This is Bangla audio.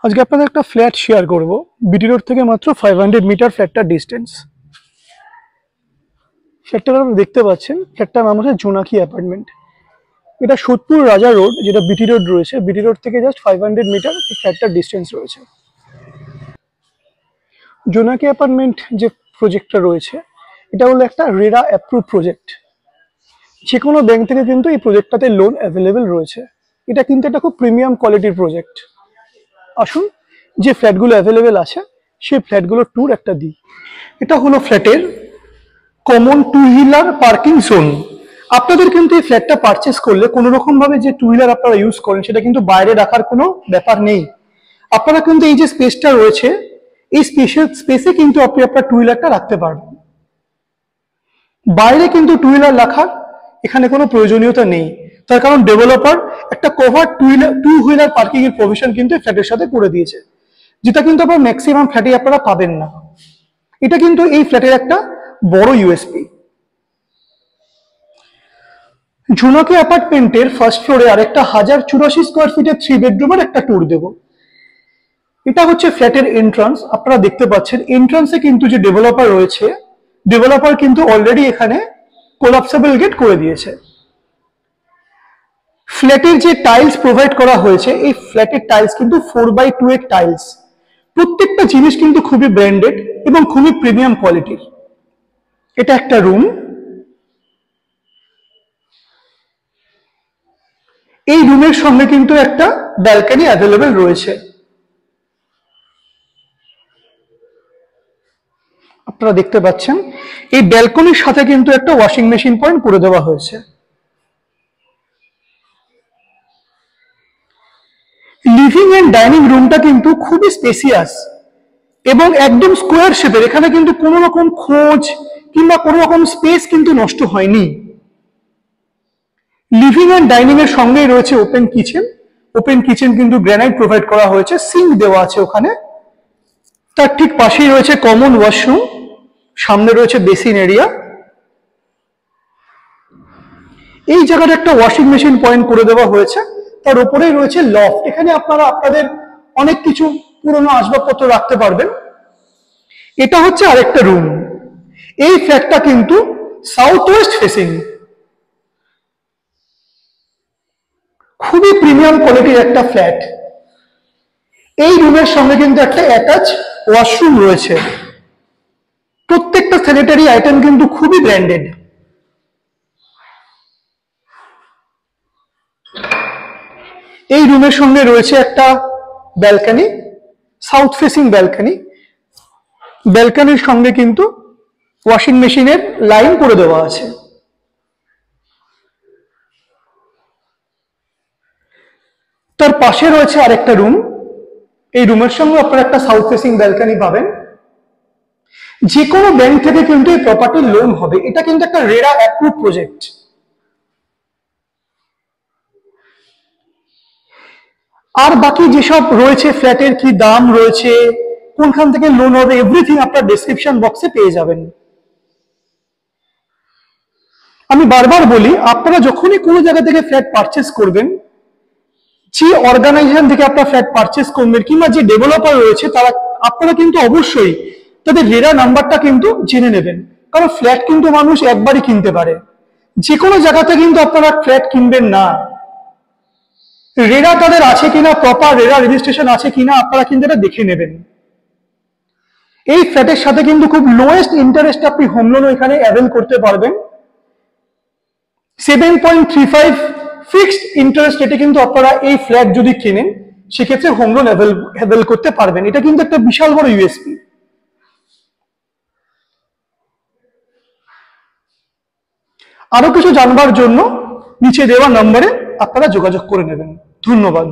আজকে আপনাদের একটা ফ্ল্যাট শেয়ার করব বিটি রোড থেকে মাত্র 500 মিটার ফ্ল্যাটটার ডিস্টেন্স। ফ্ল্যাটটা আপনারা দেখতে পাচ্ছেন, ফ্ল্যাটটার নাম হচ্ছে জোনাকি অ্যাপার্টমেন্ট। এটা সোদপুর রাজা রোড, যেটা বিটি রোড রয়েছে, বিটি রোড থেকে জাস্ট 500 মিটার এই ফ্ল্যাটটার ডিস্টেন্স রয়েছে। জোনাকি অ্যাপার্টমেন্ট যে প্রজেক্টটা রয়েছে, এটা হলো একটা রেরা অ্যাপ্রুভ প্রজেক্ট। যে কোনো ব্যাংক থেকে কিন্তু এই প্রজেক্টটাতে লোন অ্যাভেলেবেল রয়েছে। এটা কিন্তু একটা খুব প্রিমিয়াম কোয়ালিটির প্রজেক্ট। আসুন যে ফ্ল্যাটগুলো অ্যাভেলেবেল আছে সেই ফ্ল্যাটগুলোর ট্যুর একটা দিই। এটা হলো ফ্ল্যাটের common two wheeler parking zone. আপনাদের কিন্তু এই ফ্ল্যাটটা পারচেস করলে কোনো রকম ভাবে যে টু হুইলার আপনারা ইউজ করেন সেটা কিন্তু বাইরে রাখার কোনো ব্যাপার নেই। আপনারা কিন্তু এই যে স্পেসটা রয়েছে, এই স্পেসে কিন্তু আপনি আপনার টু হুইলারটা রাখতে পারবেন। বাইরে কিন্তু টু হুইলার রাখার এখানে কোনো প্রয়োজনীয়তা নেই, তার কারণ ডেভেলপার একটা কভার টু হুইলার পার্কিং এর প্রভিশন কিন্তু ফ্ল্যাটের সাথে করে দিয়েছে, যেটা কিন্তু আপনার ম্যাক্সিমাম ফ্ল্যাটে আপনারা পাবেন না। এটা কিন্তু এই ফ্ল্যাটের একটা বড় ইউএসপি। জোনাকি অ্যাপার্টমেন্টের ফার্স্ট ফ্লোরে আরেকটা 1084 স্কোয়ার ফিটের 3 বেডরুমের একটা ট্যুর দেব। এটা হচ্ছে ফ্ল্যাটের এন্ট্রান্স। আপনারা দেখতে পাচ্ছেন এন্ট্রান্সে কিন্তু যে ডেভেলপার রয়েছে, ডেভেলপার কিন্তু অলরেডি এখানে কোলাপসেবল গেট করে দিয়েছে। ফ্ল্যাটের যে টাইলস প্রোভাইড করা হয়েছে, এই ফ্ল্যাটের টাইলস কিন্তু 4x2 এর টাইলস। প্রত্যেকটা জিনিস কিন্তু খুবই ব্র্যান্ডেড এবং খুবই প্রিমিয়াম কোয়ালিটির। এটা একটা রুম। এই রুমের সঙ্গে কিন্তু একটা ব্যালকনি অ্যাভেলেবেল রয়েছে। আপনারা দেখতে পাচ্ছেন এই ব্যালকনির সাথে কিন্তু একটা ওয়াশিং মেশিন পয়েন্ট করে দেওয়া হয়েছে। লিভিং এন্ড ডাইনিং রুমটা কিন্তু খুবই স্পেসিয়াস এবং একদম স্কোয়ার শেপের। এখানে কিন্তু কোনো রকম খোঁজ কিংবা কোনো রকম স্পেস কিন্তু নষ্ট হয়নি। লিভিং এন্ড ডাইনিং এর সঙ্গেই রয়েছে ওপেন কিচেন। ওপেন কিচেন কিন্তু গ্রানাইট প্রোভাইড করা হয়েছে, সিঙ্ক দেওয়া আছে ওখানে। তার ঠিক পাশেই রয়েছে কমন ওয়াশরুম, সামনে রয়েছে বেসিন এরিয়া। এই জায়গাটা একটা ওয়াশিং মেশিন পয়েন্ট করে দেওয়া হয়েছে। তার উপরেই রয়েছে লফট, এখানে আপনারা আপনাদের অনেক কিছু পুরনো আসবাবপত্র রাখতে পারবেন। এটা হচ্ছে আরেকটা রুম। এই ফ্ল্যাটটা কিন্তু সাউথ ওয়েস্ট ফেসিং, খুবই প্রিমিয়াম কোয়ালিটির একটা ফ্ল্যাট। এই রুমের সঙ্গে কিন্তু একটা অ্যাটাচ ওয়াশরুম রয়েছে। প্রত্যেকটা স্যানিটারি আইটেম কিন্তু খুবই ব্র্যান্ডেড। এই রুমের সঙ্গে রয়েছে একটা ব্যালকনি, সাউথ ফেসিং ব্যালকনি। ব্যালকনির সঙ্গে কিন্তু ওয়াশিং মেশিনের লাইন করে দেওয়া আছে। তার পাশে রয়েছে আরেকটা রুম। এই রুমের সঙ্গে আপনারা একটা সাউথ ফেসিং ব্যালকনি পাবেন। যে কোনো ব্যাংক থেকে কিন্তু এই প্রপার্টির লোন হবে। এটা কিন্তু একটা রেরা অ্যাপ্রুভ প্রজেক্ট। আর বাকি যেসব রয়েছে, ফ্ল্যাটের কি দাম রয়েছে, কোনখান থেকে লোন হবে, এভরিথিং আপনার ডেসক্রিপশন বক্সে পেয়ে যাবেন। আমি বারবার বলি, আপনারা যখনই কোনো জায়গা থেকে ফ্ল্যাট পারচেস করবেন, যে অর্গানাইজেশন থেকে আপনার ফ্ল্যাট পারচেস করবেন কিংবা যে ডেভেলপার রয়েছে, তারা আপনারা কিন্তু অবশ্যই তাদের রেরা নাম্বারটা কিন্তু জেনে নেবেন। কারণ ফ্ল্যাট কিন্তু মানুষ একবারই কিনতে পারে, যে কোনো জায়গাতে কিন্তু আপনারা ফ্ল্যাট কিনবেন না। রেরা তাদের আছে কিনা, প্রপার রেরা রেজিস্ট্রেশন আছে কিনা, আপনারা কিন্তু এটা দেখে নেবেন। এই ফ্ল্যাটের সাথে কিন্তু খুব লোয়েস্ট ইন্টারেস্ট আপনি হোম লোন এখানে অ্যাভেল করতে পারবেন। 7.35 ফিক্সড ইন্টারেস্ট রেটে কিন্তু আপনারা এই ফ্ল্যাট যদি কেনেন, সেক্ষেত্রে হোম লোন অ্যাভেল করতে পারবেন। এটা কিন্তু একটা বিশাল বড় ইউএসপি। আরো কিছু জানবার জন্য নিচে দেওয়া নম্বরে আপনারা যোগাযোগ করে নেবেন। ধন্যবাদ।